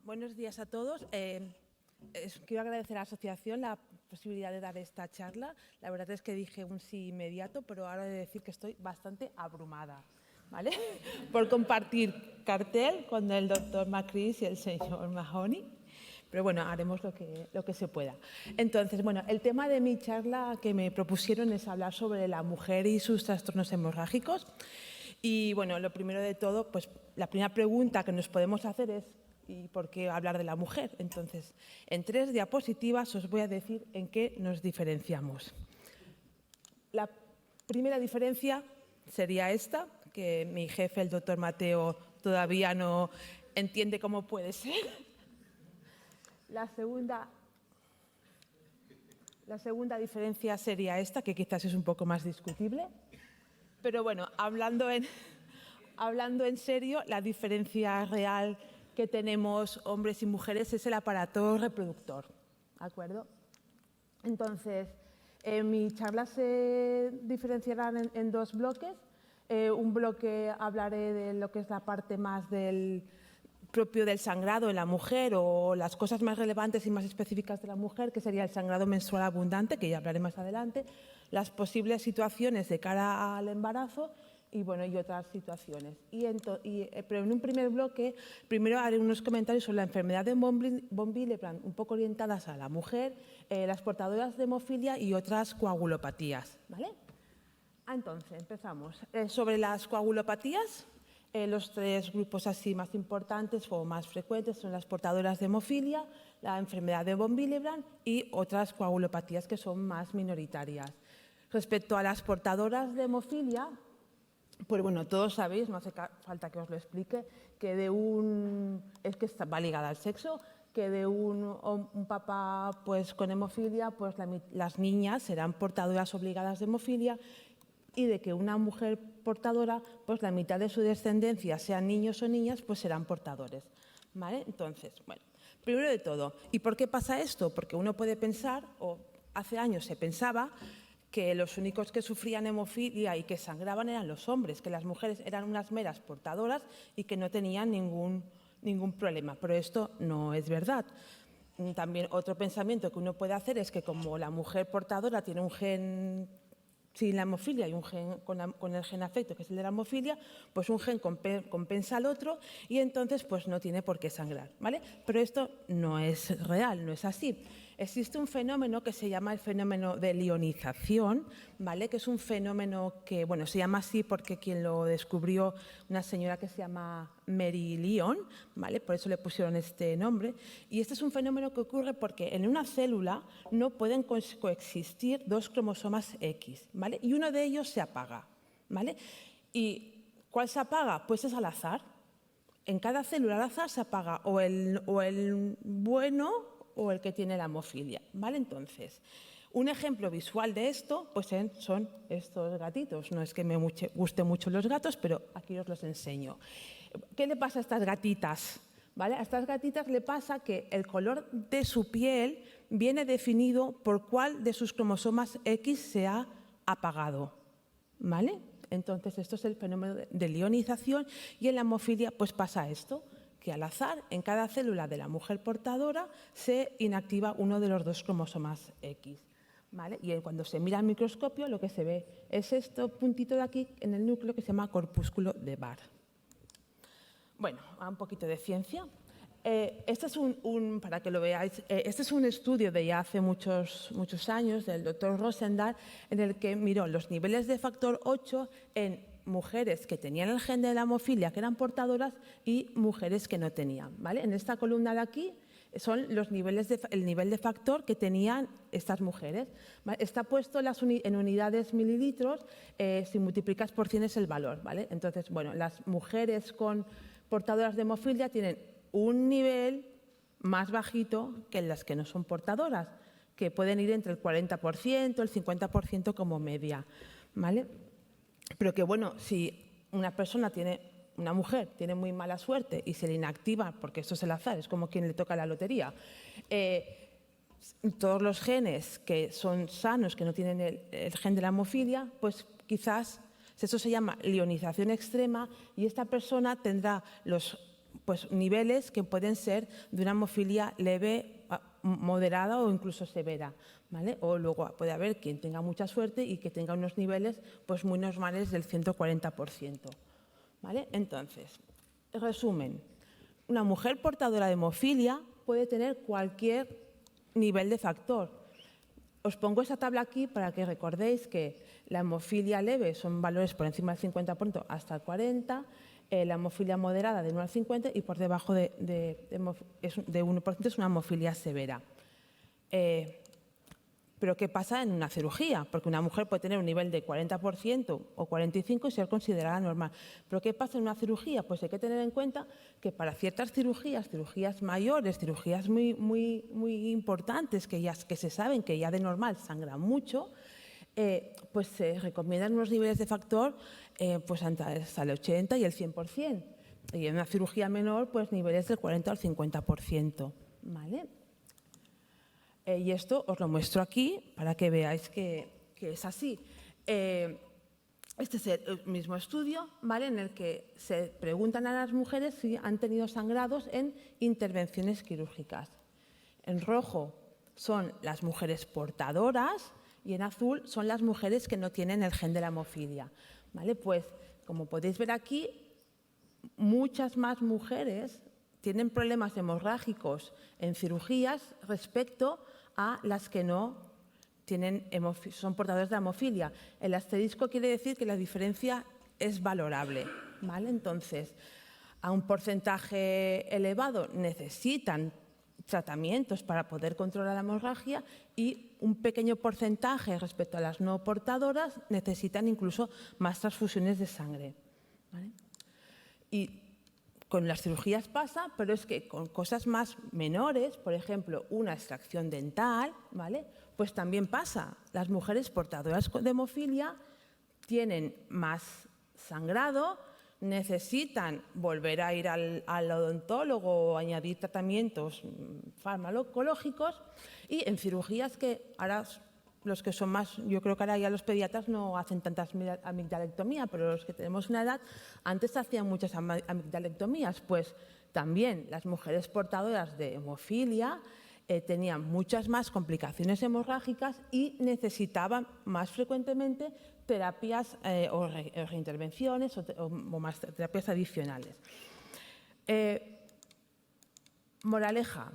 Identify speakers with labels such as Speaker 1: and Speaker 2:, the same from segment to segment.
Speaker 1: Buenos días a todos. Quiero agradecer a la asociación la posibilidad de dar esta charla. La verdad es que dije un sí inmediato, pero ahora he de decir que estoy bastante abrumada, ¿vale? Por compartir cartel con el doctor Macris y el señor Mahoney. Pero bueno, haremos lo que se pueda. Entonces, bueno, el tema de mi charla que me propusieron es hablar sobre la mujer y sus trastornos hemorrágicos. Y bueno, lo primero de todo, pues la primera pregunta que nos podemos hacer es ¿y por qué hablar de la mujer? Entonces, en 3 diapositivas os voy a decir en qué nos diferenciamos. La primera diferencia sería esta, que mi jefe, el doctor Mateo, todavía no entiende cómo puede ser. La segunda diferencia sería esta, que quizás es un poco más discutible. Pero bueno, hablando en serio, la diferencia real que tenemos hombres y mujeres es el aparato reproductor, ¿de acuerdo? Entonces, mi charla se diferenciará en 2 bloques. Un bloque hablaré de lo que es la parte más propio del sangrado en la mujer o las cosas más relevantes y más específicas de la mujer, que sería el sangrado menstrual abundante, que ya hablaré más adelante, las posibles situaciones de cara al embarazo y, bueno, y otras situaciones. Pero en un primer bloque, primero haré unos comentarios sobre la enfermedad de von Willebrand, un poco orientadas a la mujer, las portadoras de hemofilia y otras coagulopatías, ¿vale? Entonces, empezamos. Sobre las coagulopatías, los 3 grupos así más importantes o más frecuentes son las portadoras de hemofilia, la enfermedad de von Willebrand y otras coagulopatías que son más minoritarias. Respecto a las portadoras de hemofilia, pues bueno, todos sabéis, no hace falta que os lo explique, que es que va ligada al sexo, que de un papá pues, con hemofilia, pues las niñas serán portadoras obligadas de hemofilia, y de que una mujer portadora, pues la mitad de su descendencia, sean niños o niñas, pues serán portadores, ¿vale? Entonces, bueno, primero de todo, ¿y por qué pasa esto? Porque uno puede pensar, o hace años se pensaba, que los únicos que sufrían hemofilia y que sangraban eran los hombres, que las mujeres eran unas meras portadoras y que no tenían ningún problema, pero esto no es verdad. También otro pensamiento que uno puede hacer es que como la mujer portadora tiene un gen sin la hemofilia y un gen con el gen afecto, que es el de la hemofilia, pues un gen compensa al otro y entonces pues no tiene por qué sangrar, ¿vale? Pero esto no es real, no es así. Existe un fenómeno que se llama el fenómeno de lionización, ¿vale? Que es un fenómeno que, bueno, se llama así porque quien lo descubrió, una señora que se llama Mary Lyon, ¿vale? Por eso le pusieron este nombre. Y este es un fenómeno que ocurre porque en una célula no pueden coexistir 2 cromosomas X, ¿vale? Y uno de ellos se apaga, ¿vale? ¿Y cuál se apaga? Pues es al azar. En cada célula al azar se apaga o el bueno o el que tiene la hemofilia, ¿vale? Entonces, un ejemplo visual de esto pues son estos gatitos. No es que me gusten mucho los gatos, pero aquí os los enseño. ¿Qué le pasa a estas gatitas? ¿Vale? A estas gatitas le pasa que el color de su piel viene definido por cuál de sus cromosomas X se ha apagado, ¿vale? Entonces, esto es el fenómeno de lionización y en la hemofilia pues pasa esto, que al azar en cada célula de la mujer portadora se inactiva uno de los 2 cromosomas X, ¿vale? Y cuando se mira al microscopio lo que se ve es esto puntito de aquí en el núcleo que se llama corpúsculo de Barr. Bueno, un poquito de ciencia. Este es para que lo veáis, este es un estudio de ya hace muchos años del doctor Rosendahl en el que miró los niveles de factor 8 en mujeres que tenían el gen de la hemofilia, que eran portadoras, y mujeres que no tenían, ¿vale? En esta columna de aquí son el nivel de factor que tenían estas mujeres, ¿vale? Está puesto en unidades mililitros, si multiplicas por 100 es el valor, ¿vale? Entonces, bueno, las mujeres con portadoras de hemofilia tienen un nivel más bajito que las que no son portadoras, que pueden ir entre el 40%, el 50% como media, ¿vale? Pero que, bueno, si una mujer tiene muy mala suerte y se le inactiva, porque esto es el azar, es como quien le toca la lotería, todos los genes que son sanos, que no tienen el gen de la hemofilia, pues quizás eso se llama lionización extrema y esta persona tendrá los pues, niveles que pueden ser de una hemofilia leve, moderada o incluso severa, ¿vale? O luego puede haber quien tenga mucha suerte y que tenga unos niveles pues, muy normales del 140%. ¿Vale? Entonces, resumen, una mujer portadora de hemofilia puede tener cualquier nivel de factor. Os pongo esa tabla aquí para que recordéis que la hemofilia leve son valores por encima del 50% hasta el 40%, la hemofilia moderada de 1 al 50 y por debajo de 1% es una hemofilia severa. Pero ¿qué pasa en una cirugía? Porque una mujer puede tener un nivel de 40% o 45% y ser considerada normal. ¿Pero qué pasa en una cirugía? Pues hay que tener en cuenta que para ciertas cirugías, cirugías mayores, cirugías muy importantes, que se saben que ya de normal sangran mucho, pues se recomiendan unos niveles de factor pues hasta el 80 y el 100%. Y en una cirugía menor, pues niveles del 40 al 50%. ¿Vale? Y esto os lo muestro aquí para que veáis que es así. Este es el mismo estudio, ¿vale?, en el que se preguntan a las mujeres si han tenido sangrados en intervenciones quirúrgicas. En rojo son las mujeres portadoras y en azul son las mujeres que no tienen el gen de la hemofilia. ¿Vale? Pues, como podéis ver aquí, muchas más mujeres tienen problemas hemorrágicos en cirugías respecto a las que no son portadoras de hemofilia. El asterisco quiere decir que la diferencia es valorable, ¿vale? Entonces, a un porcentaje elevado necesitan tratamientos para poder controlar la hemorragia y un pequeño porcentaje respecto a las no portadoras necesitan incluso más transfusiones de sangre, ¿vale? Y con las cirugías pasa, pero es que con cosas más menores, por ejemplo, una extracción dental, ¿vale?, pues también pasa. Las mujeres portadoras de hemofilia tienen más sangrado, necesitan volver a ir al odontólogo o añadir tratamientos farmacológicos y en cirugías que ahora los que son más, yo creo que ahora ya los pediatras no hacen tantas amigdalectomías, pero los que tenemos una edad, antes hacían muchas amigdalectomías, pues también las mujeres portadoras de hemofilia tenían muchas más complicaciones hemorrágicas y necesitaban más frecuentemente terapias o reintervenciones o más terapias adicionales. Moraleja,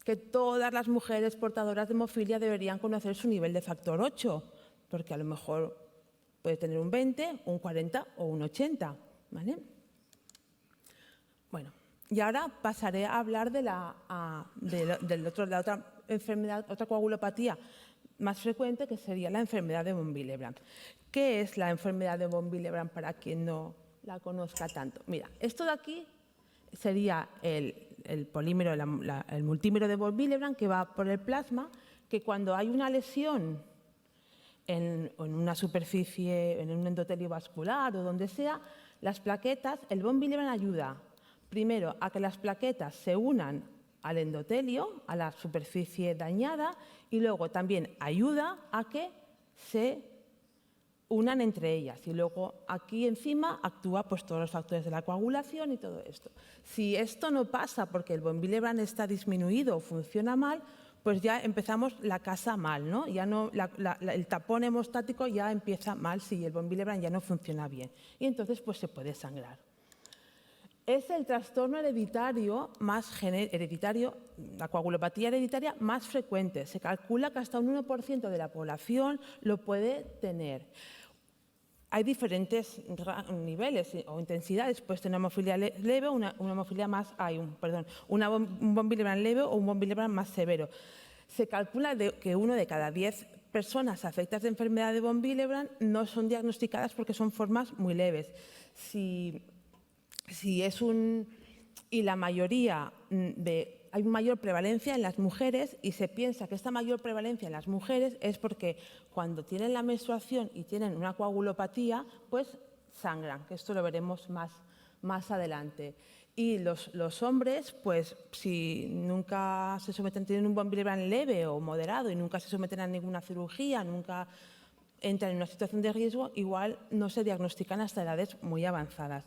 Speaker 1: que todas las mujeres portadoras de hemofilia deberían conocer su nivel de factor 8, porque a lo mejor puede tener un 20, un 40 o un 80. ¿Vale? Bueno, y ahora pasaré a hablar de la otra enfermedad, otra coagulopatía más frecuente, que sería la enfermedad de von Willebrand. ¿Qué es la enfermedad de von Willebrand para quien no la conozca tanto? Mira, esto de aquí sería el polímero, el multímero de von Willebrand que va por el plasma, que cuando hay una lesión en una superficie, en un endotelio vascular o donde sea, las plaquetas, el von Willebrand ayuda primero a que las plaquetas se unan al endotelio, a la superficie dañada, y luego también ayuda a que se unan entre ellas. Y luego aquí encima actúa pues, todos los factores de la coagulación y todo esto. Si esto no pasa porque el von Willebrand está disminuido o funciona mal, pues ya empezamos la casa mal, ¿no? Ya no, el tapón hemostático ya empieza mal si el von Willebrand ya no funciona bien. Y entonces pues, se puede sangrar. Es el trastorno hereditario la coagulopatía hereditaria más frecuente. Se calcula que hasta un 1% de la población lo puede tener. Hay diferentes niveles o intensidades. Puedes tener una hemofilia leve o un von Willebrand leve o un von Willebrand más severo. Se calcula que 1 de cada 10 personas afectadas de enfermedad de von Willebrand no son diagnosticadas porque son formas muy leves. Y la mayoría hay mayor prevalencia en las mujeres y se piensa que esta mayor prevalencia en las mujeres es porque cuando tienen la menstruación y tienen una coagulopatía, pues sangran, que esto lo veremos más adelante. Y los hombres, pues si nunca se someten, tienen un von Willebrand leve o moderado y nunca se someten a ninguna cirugía, nunca entran en una situación de riesgo, igual no se diagnostican hasta edades muy avanzadas.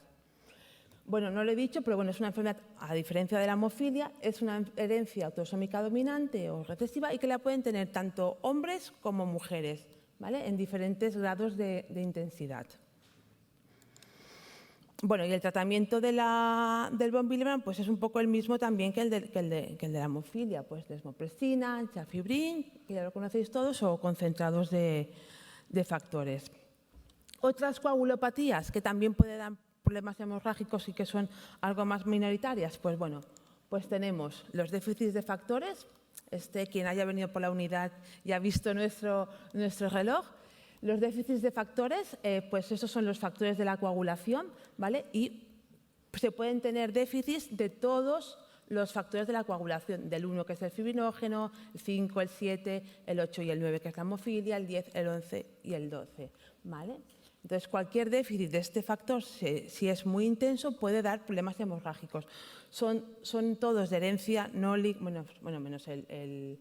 Speaker 1: Bueno, no lo he dicho, pero bueno, es una enfermedad, a diferencia de la hemofilia, es una herencia autosómica dominante o recesiva y que la pueden tener tanto hombres como mujeres, ¿vale? En diferentes grados de intensidad. Bueno, y el tratamiento del von Willebrand pues es un poco el mismo también que el de la hemofilia, pues desmopresina, encefalibrin, que ya lo conocéis todos, o concentrados de factores. Otras coagulopatías que también pueden dar problemas hemorrágicos y que son algo más minoritarias, pues bueno, pues tenemos los déficits de factores. Quien haya venido por la unidad y ha visto nuestro reloj. Los déficits de factores, pues esos son los factores de la coagulación, ¿vale? Y se pueden tener déficits de todos los factores de la coagulación, del 1 que es el fibrinógeno, el 5, el 7, el 8 y el 9 que es la hemofilia, el 10, el 11 y el 12, ¿vale? Entonces, cualquier déficit de este factor, si es muy intenso, puede dar problemas hemorrágicos. Son todos de herencia no bueno, menos el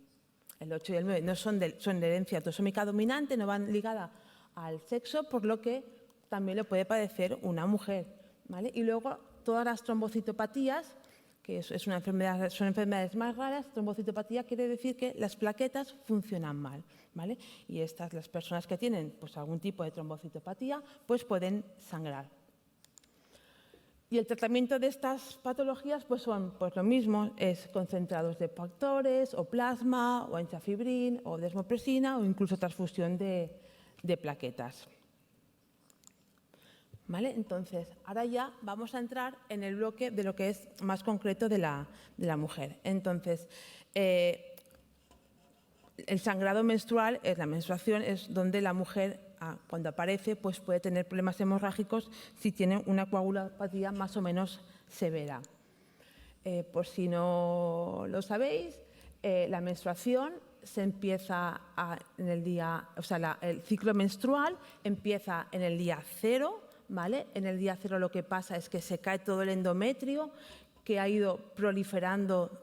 Speaker 1: 8 y el 9, no son de herencia autosómica dominante, no van ligada al sexo, por lo que también lo puede padecer una mujer, ¿vale? Y luego todas las trombocitopatías, que es una enfermedad, son enfermedades más raras. Trombocitopatía quiere decir que las plaquetas funcionan mal, ¿vale? Y las personas que tienen pues, algún tipo de trombocitopatía pues pueden sangrar. Y el tratamiento de estas patologías pues son pues, lo mismo, es concentrados de factores, o plasma, o encefalibrin, o desmopresina, o incluso transfusión de plaquetas. ¿Vale? Entonces, ahora ya vamos a entrar en el bloque de lo que es más concreto de la mujer. Entonces, el sangrado menstrual, la menstruación, es donde la mujer, cuando aparece, pues puede tener problemas hemorrágicos si tiene una coagulopatía más o menos severa. Por si no lo sabéis, la menstruación se empieza en el día, o sea, el ciclo menstrual empieza en el día 0, ¿vale? En el día 0 lo que pasa es que se cae todo el endometrio que ha ido proliferando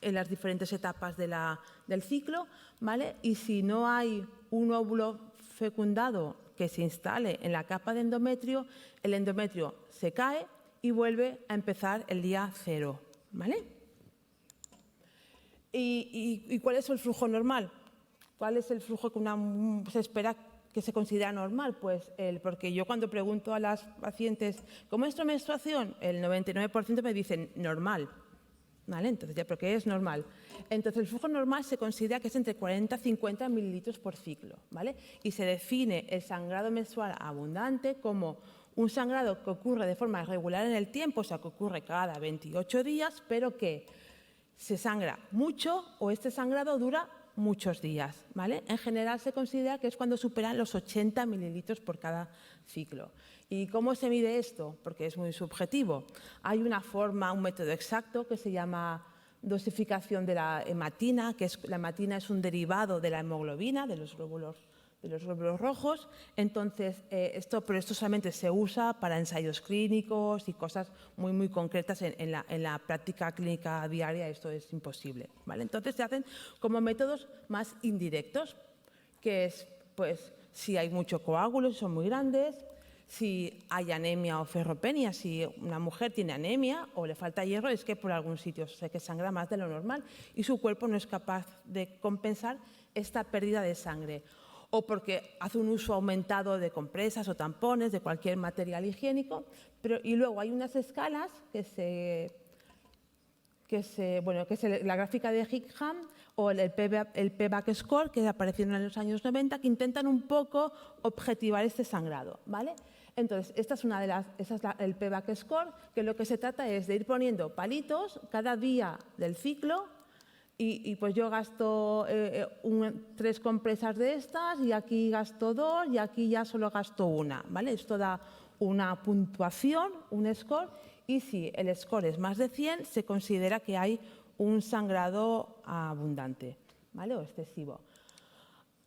Speaker 1: en las diferentes etapas del ciclo, ¿vale? Y si no hay un óvulo fecundado que se instale en la capa de endometrio, el endometrio se cae y vuelve a empezar el día 0, ¿vale? ¿Y cuál es el flujo normal? ¿Cuál es el flujo que se espera que se considera normal? Pues porque yo cuando pregunto a las pacientes ¿cómo es tu menstruación? El 99% me dicen normal. ¿Vale? Entonces, ¿por qué es normal? Entonces, el flujo normal se considera que es entre 40 y 50 mililitros por ciclo, ¿vale? Y se define el sangrado menstrual abundante como un sangrado que ocurre de forma regular en el tiempo, o sea, que ocurre cada 28 días, pero que se sangra mucho o este sangrado dura muchos días, ¿vale? En general se considera que es cuando superan los 80 mililitros por cada ciclo. ¿Y cómo se mide esto? Porque es muy subjetivo. Hay una forma, un método exacto que se llama dosificación de la hematina, la hematina es un derivado de la hemoglobina, de los glóbulos rojos. Entonces, pero esto solamente se usa para ensayos clínicos y cosas muy, muy concretas. En la práctica clínica diaria esto es imposible, ¿vale? Entonces, se hacen como métodos más indirectos, que es, pues, si hay mucho coágulo, si son muy grandes, si hay anemia o ferropenia, si una mujer tiene anemia o le falta hierro, es que por algún sitio sé que sangra más de lo normal y su cuerpo no es capaz de compensar esta pérdida de sangre. O porque hace un uso aumentado de compresas o tampones, de cualquier material higiénico. Y luego hay unas escalas que es la gráfica de Higham o el PVAC score, que aparecieron en los años 90, que intentan un poco objetivar este sangrado, ¿vale? Entonces, esta es el PVAC score, que lo que se trata es de ir poniendo palitos cada día del ciclo. Y pues yo gasto 3 compresas de estas y aquí gasto 2 y aquí ya solo gasto 1, ¿vale? Esto da una puntuación, un score, y si el score es más de 100 se considera que hay un sangrado abundante, ¿vale? O excesivo.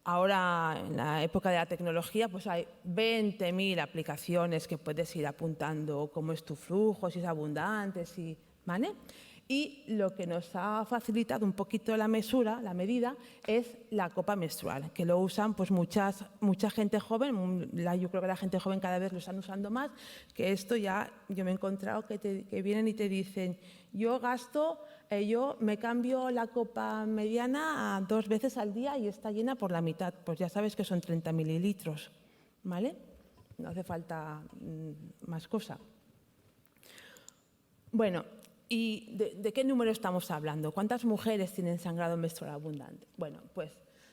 Speaker 1: Ahora, en la época de la tecnología, pues hay 20.000 aplicaciones que puedes ir apuntando cómo es tu flujo, si es abundante, ¿vale? Y lo que nos ha facilitado un poquito la medida, es la copa menstrual, que lo usan pues mucha gente joven. Yo creo que la gente joven cada vez lo están usando más, que esto ya yo me he encontrado que vienen y te dicen, yo me cambio la copa mediana a 2 veces al día y está llena por la mitad. Pues ya sabes que son 30 mililitros, ¿vale? No hace falta más cosa. Bueno, ¿y de qué número estamos hablando? ¿Cuántas mujeres tienen sangrado menstrual abundante? Bueno, pues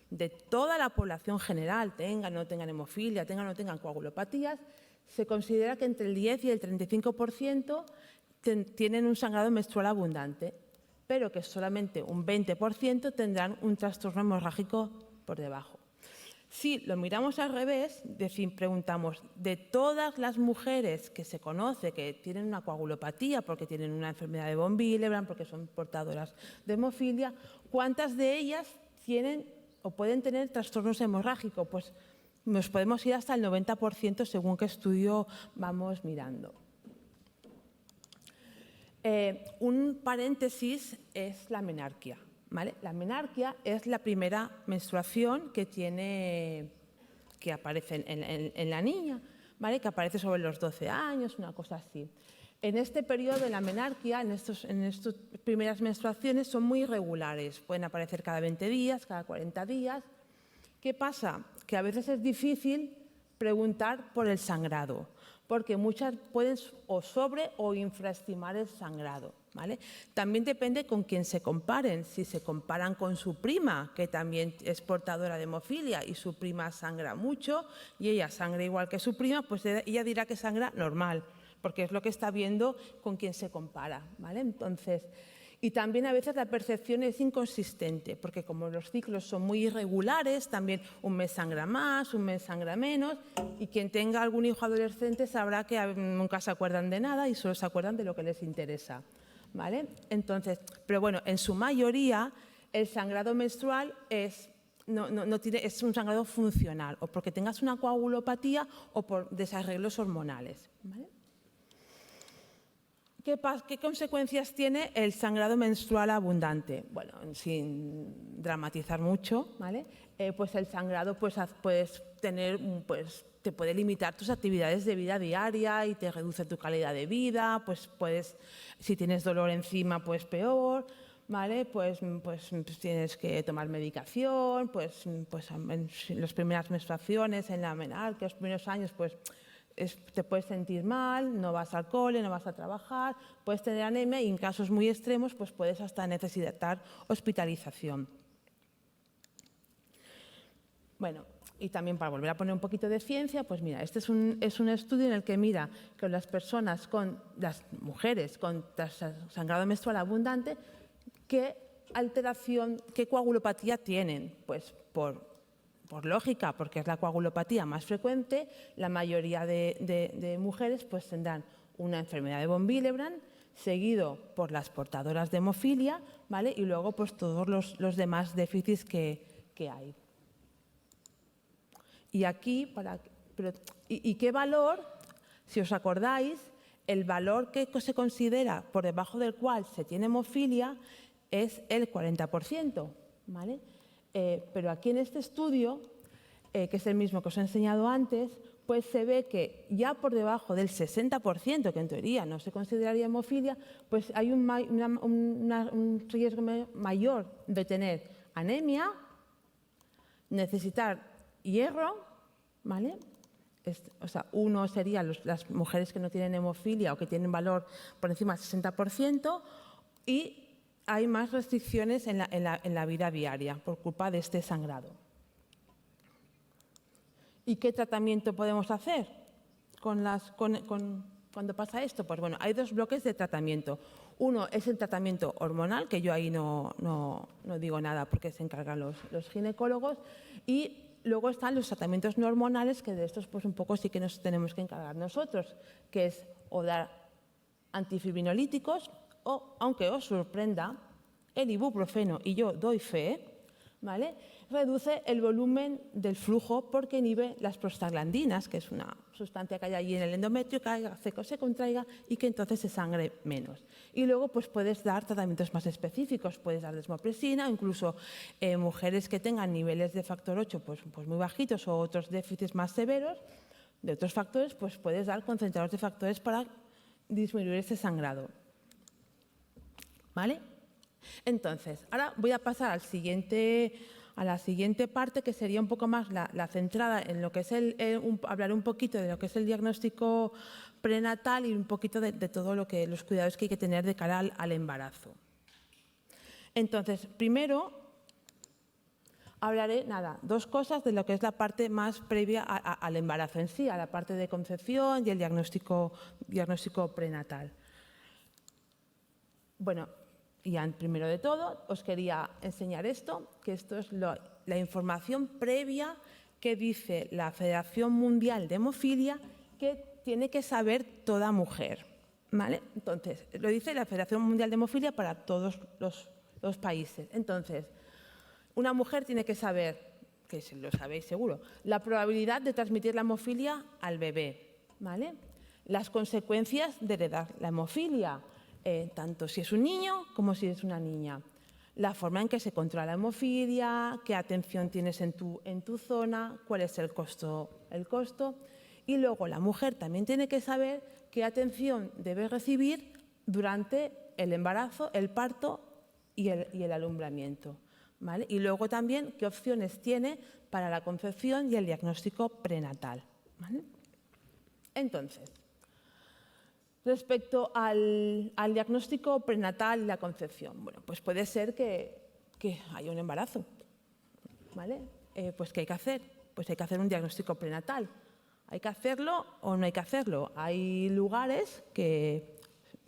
Speaker 1: de toda la población general, tengan o no tengan hemofilia, tengan o no tengan coagulopatías, se considera que entre el 10 y el 35% tienen un sangrado menstrual abundante, pero que solamente un 20% tendrán un trastorno hemorrágico por debajo. Si lo miramos al revés, preguntamos, de todas las mujeres que se conoce que tienen una coagulopatía porque tienen una enfermedad de von Willebrand, porque son portadoras de hemofilia, ¿cuántas de ellas tienen o pueden tener trastornos hemorrágicos? Pues nos podemos ir hasta el 90% según qué estudio vamos mirando. Un paréntesis es la menarquia. ¿Vale? La menarquia es la primera menstruación que aparece en la niña, ¿vale? Que aparece sobre los 12 años, una cosa así. En este periodo de la menarquia, en estas primeras menstruaciones, son muy irregulares. Pueden aparecer cada 20 días, cada 40 días. ¿Qué pasa? Que a veces es difícil preguntar por el sangrado, porque muchas pueden o sobre o infraestimar el sangrado, ¿vale? También depende con quién se comparen. Si se comparan con su prima, que también es portadora de hemofilia y su prima sangra mucho y ella sangra igual que su prima, pues ella dirá que sangra normal, porque es lo que está viendo con quién se compara, ¿vale? Entonces, y también a veces la percepción es inconsistente, porque como los ciclos son muy irregulares, también un mes sangra más, un mes sangra menos, y quien tenga algún hijo adolescente sabrá que nunca se acuerdan de nada y solo se acuerdan de lo que les interesa, ¿vale? Entonces, pero bueno, en su mayoría el sangrado menstrual es un sangrado funcional, o porque tengas una coagulopatía o por desarreglos hormonales, ¿vale? ¿Qué consecuencias tiene el sangrado menstrual abundante? Bueno, sin dramatizar mucho, ¿vale? Pues el sangrado te puede limitar tus actividades de vida diaria y te reduce tu calidad de vida, si tienes dolor encima, pues peor, ¿vale? Pues tienes que tomar medicación, en las primeras menstruaciones, en la menarquia, los primeros años, te puedes sentir mal, no vas al cole, no vas a trabajar, puedes tener anemia y en casos muy extremos pues puedes hasta necesitar hospitalización. Bueno, y también para volver a poner un poquito de ciencia, pues mira, este es un estudio en el que mira que las mujeres con sangrado menstrual abundante, ¿qué alteración, qué coagulopatía tienen? Pues por lógica, porque es la coagulopatía más frecuente, la mayoría de mujeres pues tendrán una enfermedad de von Willebrand, seguido por las portadoras de hemofilia, ¿vale? Y luego pues todos los demás déficits que hay. Y aquí, ¿y qué valor? Si os acordáis, el valor que se considera por debajo del cual se tiene hemofilia es el 40%, ¿vale? Pero aquí en este estudio, que es el mismo que os he enseñado antes, pues se ve que ya por debajo del 60%, que en teoría no se consideraría hemofilia, pues hay un riesgo mayor de tener anemia, necesitar hierro, ¿vale? O sea, uno sería las mujeres que no tienen hemofilia o que tienen valor por encima del 60%, y hay más restricciones en la vida diaria por culpa de este sangrado. ¿Y qué tratamiento podemos hacer cuando pasa esto? Pues bueno, hay 2 bloques de tratamiento. Uno es el tratamiento hormonal, que yo ahí no digo nada porque se encargan los ginecólogos, y luego están los tratamientos no hormonales, que de estos pues un poco sí que nos tenemos que encargar nosotros, que es o dar antifibrinolyíticos, o, aunque os sorprenda, el ibuprofeno, y yo doy fe, ¿vale? Reduce el volumen del flujo porque inhibe las prostaglandinas, que es una sustancia que hay allí en el endometrio caiga, se contraiga y que entonces se sangre menos. Y luego pues puedes dar tratamientos más específicos, puedes dar desmopresina o incluso mujeres que tengan niveles de factor 8 pues muy bajitos o otros déficits más severos de otros factores, pues puedes dar concentradores de factores para disminuir ese sangrado. ¿Vale? Entonces, ahora voy a pasar a la siguiente parte, que sería un poco más la centrada en lo que es hablar un poquito de lo que es el diagnóstico prenatal y un poquito de todo los cuidados que hay que tener de cara al embarazo. Entonces, primero hablaré, dos cosas de lo que es la parte más previa al embarazo en sí, a la parte de concepción y el diagnóstico prenatal. Bueno, y primero de todo os quería enseñar esto, que esto es la información previa que dice la Federación Mundial de Hemofilia que tiene que saber toda mujer. ¿Vale? Entonces, lo dice la Federación Mundial de Hemofilia para todos los países. Entonces, una mujer tiene que saber, que lo sabéis seguro, la probabilidad de transmitir la hemofilia al bebé, ¿vale? Las consecuencias de heredar la hemofilia, tanto si es un niño como si es una niña. La forma en que se controla la hemofilia, qué atención tienes en tu zona, cuál es el costo. Y luego la mujer también tiene que saber qué atención debe recibir durante el embarazo, el parto y el alumbramiento. ¿Vale? Y luego también qué opciones tiene para la concepción y el diagnóstico prenatal. ¿Vale? Entonces, respecto al diagnóstico prenatal y la concepción, bueno, pues puede ser que haya un embarazo. ¿Vale? Pues ¿qué hay que hacer? Pues hay que hacer un diagnóstico prenatal. ¿Hay que hacerlo o no hay que hacerlo? Hay lugares que,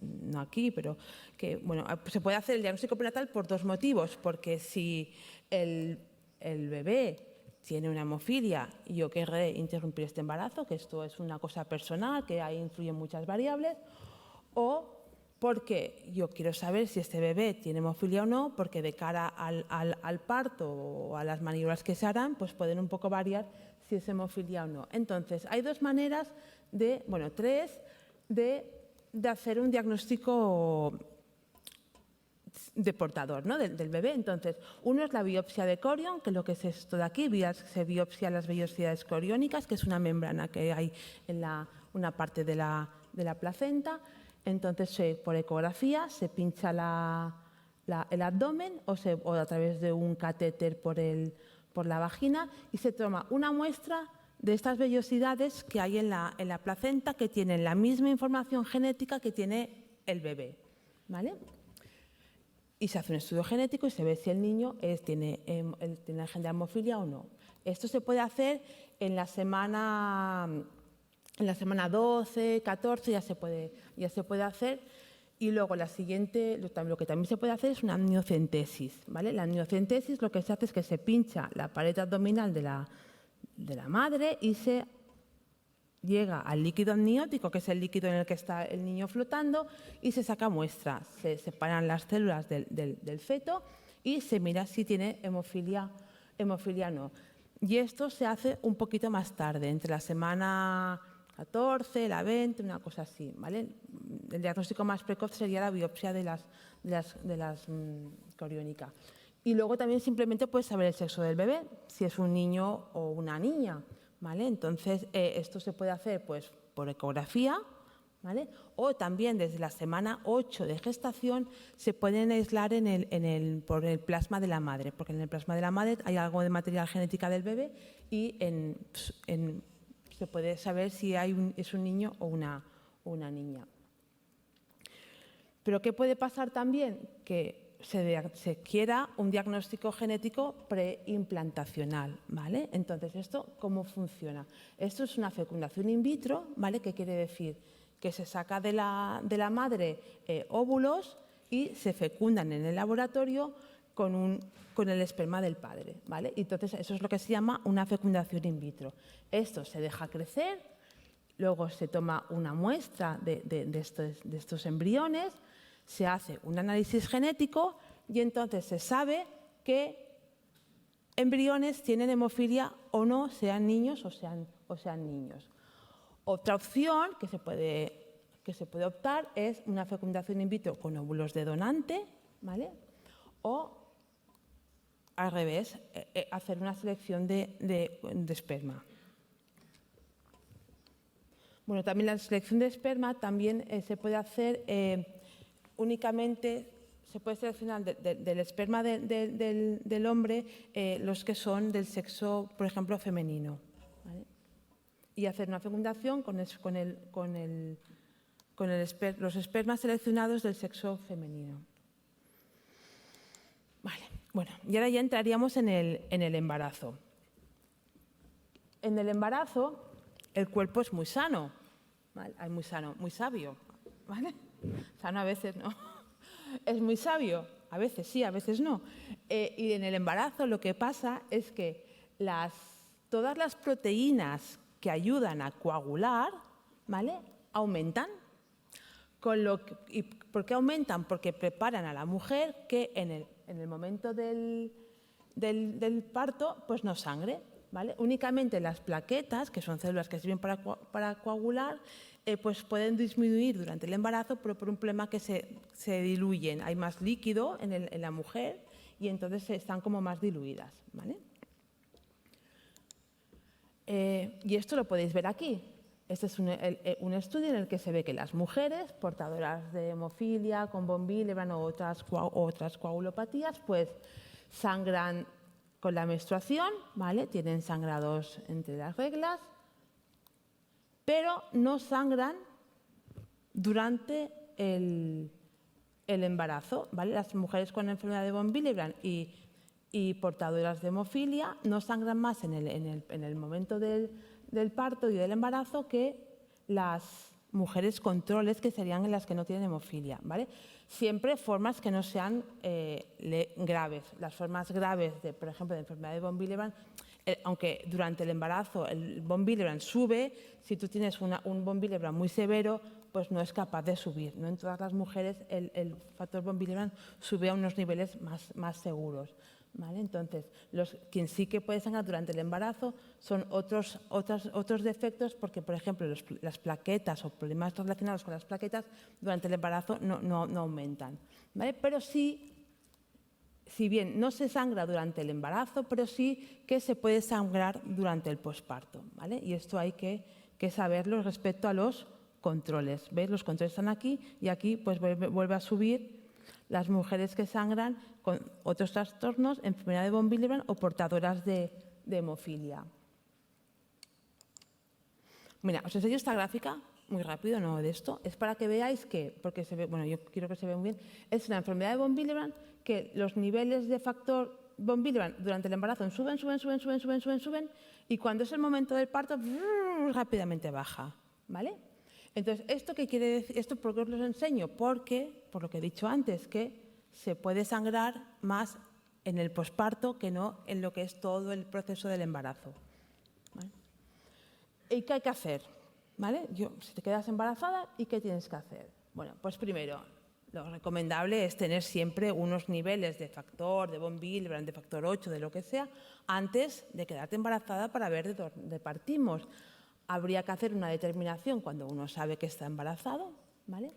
Speaker 1: no aquí, pero que bueno, se puede hacer el diagnóstico prenatal por dos motivos. Porque si el bebé tiene una hemofilia y yo querré interrumpir este embarazo, que esto es una cosa personal, que ahí influyen muchas variables, o porque yo quiero saber si este bebé tiene hemofilia o no, porque de cara al parto o a las maniobras que se harán, pues pueden un poco variar si es hemofilia o no. Entonces, hay dos maneras tres, de hacer un diagnóstico de portador, ¿no? del bebé. Entonces, uno es la biopsia de corión, que es lo que es esto de aquí, se biopsia las vellosidades coriónicas, que es una membrana que hay en una parte de la placenta. Entonces, por ecografía se pincha el abdomen o a través de un catéter por la vagina y se toma una muestra de estas vellosidades que hay en la placenta, que tienen la misma información genética que tiene el bebé. ¿Vale? Y se hace un estudio genético y se ve si el niño tiene el gen de hemofilia o no. Esto se puede hacer en la semana 12, 14, ya se puede hacer. Y luego lo que también se puede hacer es una amniocentesis. ¿Vale? La amniocentesis lo que se hace es que se pincha la pared abdominal de la madre y se llega al líquido amniótico, que es el líquido en el que está el niño flotando, y se saca muestra. Se separan las células del feto y se mira si tiene hemofilia o no. Y esto se hace un poquito más tarde, entre la semana 14, la 20, una cosa así. ¿Vale? El diagnóstico más precoz sería la biopsia de las coriónicas. Y luego también simplemente puedes saber el sexo del bebé, si es un niño o una niña. ¿Vale? Entonces, esto se puede hacer pues, por ecografía, ¿vale? O también desde la semana 8 de gestación se pueden aislar por el plasma de la madre, porque en el plasma de la madre hay algo de material genética del bebé y se puede saber si es un niño o una niña. Pero ¿qué puede pasar también? Que se quiera un diagnóstico genético preimplantacional, ¿vale? Entonces, ¿esto cómo funciona? Esto es una fecundación in vitro, ¿vale? ¿Qué quiere decir? Que se saca de la madre óvulos y se fecundan en el laboratorio con el esperma del padre, ¿vale? Entonces, eso es lo que se llama una fecundación in vitro. Esto se deja crecer, luego se toma una muestra de estos embriones, se hace un análisis genético y entonces se sabe qué embriones tienen hemofilia o no, sean niños o sean niños. Otra opción que se puede optar es una fecundación in vitro con óvulos de donante, ¿vale? O al revés, hacer una selección de esperma. Bueno, también la selección de esperma también se puede hacer únicamente, se puede seleccionar del esperma del hombre los que son del sexo, por ejemplo, femenino, ¿vale? Y hacer una fecundación con los espermas seleccionados del sexo femenino. Vale, bueno, y ahora ya entraríamos en el embarazo. En el embarazo, el cuerpo es muy sano, ¿vale? Muy sano, muy sabio, ¿vale? Sano a veces no. Es muy sabio, a veces sí, a veces no. Y en el embarazo lo que pasa es que todas las proteínas que ayudan a coagular, ¿vale?, aumentan. ¿Y por qué aumentan? Porque preparan a la mujer que en el momento del parto pues no sangre, ¿vale? Únicamente las plaquetas, que son células que sirven para coagular, pues pueden disminuir durante el embarazo, pero por un problema que se diluyen. Hay más líquido en la mujer y entonces están como más diluidas, ¿vale? Y esto lo podéis ver aquí. Este es un estudio en el que se ve que las mujeres portadoras de hemofilia, con von Willebrand o otras coagulopatías, pues sangran con la menstruación, ¿vale? Tienen sangrados entre las reglas, pero no sangran durante el embarazo, ¿vale? Las mujeres con enfermedad de von Willebrand y portadoras de hemofilia no sangran más en el momento del parto y del embarazo que las mujeres controles, que serían las que no tienen hemofilia, ¿vale? Siempre formas que no sean graves. Las formas graves, por ejemplo, de enfermedad de von Willebrand, aunque durante el embarazo el von Willebrand sube, si tú tienes un von Willebrand muy severo, pues no es capaz de subir, ¿no? En todas las mujeres el factor von Willebrand sube a unos niveles más seguros, ¿vale? Entonces, quien sí que puede sangrar durante el embarazo son otros defectos, porque, por ejemplo, las plaquetas o problemas relacionados con las plaquetas durante el embarazo no aumentan, ¿vale? Pero sí, si bien no se sangra durante el embarazo, pero sí que se puede sangrar durante el posparto, ¿vale? Y esto hay que saberlo respecto a los controles. ¿Veis? Los controles están aquí y aquí pues vuelve a subir las mujeres que sangran con otros trastornos, enfermedad de von Willebrand o portadoras de hemofilia. Mira, os enseño esta gráfica muy rápido, no de esto. Es para que veáis que, porque se ve, bueno, yo quiero que se vea muy bien, es una enfermedad de von Willebrand que los niveles de factor von Willebrand durante el embarazo suben y cuando es el momento del parto rápidamente baja, ¿vale? Entonces, ¿esto qué quiere decir? ¿Esto por qué os lo enseño? Porque, por lo que he dicho antes, que se puede sangrar más en el posparto que no en lo que es todo el proceso del embarazo, ¿vale? ¿Y qué hay que hacer? ¿Vale? Si te quedas embarazada, ¿y qué tienes que hacer? Bueno, pues primero, lo recomendable es tener siempre unos niveles de factor, de von Willebrand, de factor 8, de lo que sea, antes de quedarte embarazada para ver de dónde partimos. Habría que hacer una determinación cuando uno sabe que está embarazado, ¿vale?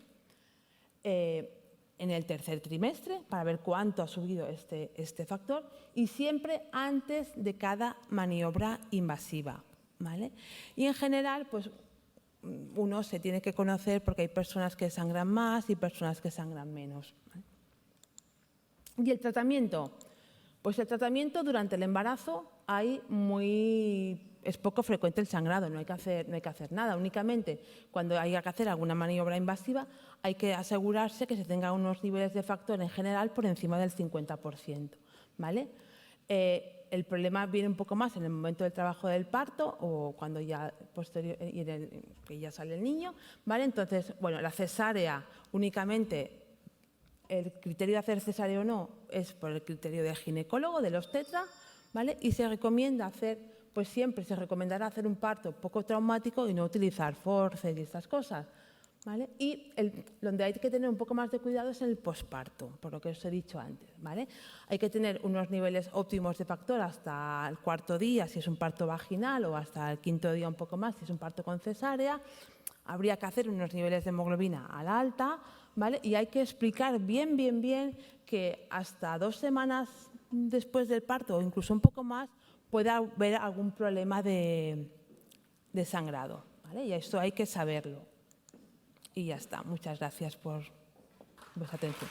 Speaker 1: En el tercer trimestre, para ver cuánto ha subido este factor, y siempre antes de cada maniobra invasiva, ¿vale? Y en general, pues uno se tiene que conocer porque hay personas que sangran más y personas que sangran menos, ¿vale? ¿Y el tratamiento? Pues el tratamiento durante el embarazo es poco frecuente el sangrado, no hay que hacer nada. Únicamente cuando haya que hacer alguna maniobra invasiva hay que asegurarse que se tenga unos niveles de factor en general por encima del 50%, ¿vale? El problema viene un poco más en el momento del trabajo del parto o cuando ya que ya sale el niño, ¿vale? Entonces, bueno, la cesárea únicamente. El criterio de hacer cesárea o no es por el criterio del ginecólogo, del obstetra, ¿vale? Y se recomienda siempre se recomendará hacer un parto poco traumático y no utilizar forceps y estas cosas. ¿vale? Y donde hay que tener un poco más de cuidado es en el posparto, por lo que os he dicho antes, ¿vale? Hay que tener unos niveles óptimos de factor hasta el 4.º día, si es un parto vaginal, o hasta el 5.º día un poco más, si es un parto con cesárea. Habría que hacer unos niveles de hemoglobina a la alta, ¿vale? Y hay que explicar bien que hasta 2 semanas después del parto, o incluso un poco más, puede haber algún problema de sangrado, ¿vale? Y esto hay que saberlo. Y ya está. Muchas gracias por vuestra atención.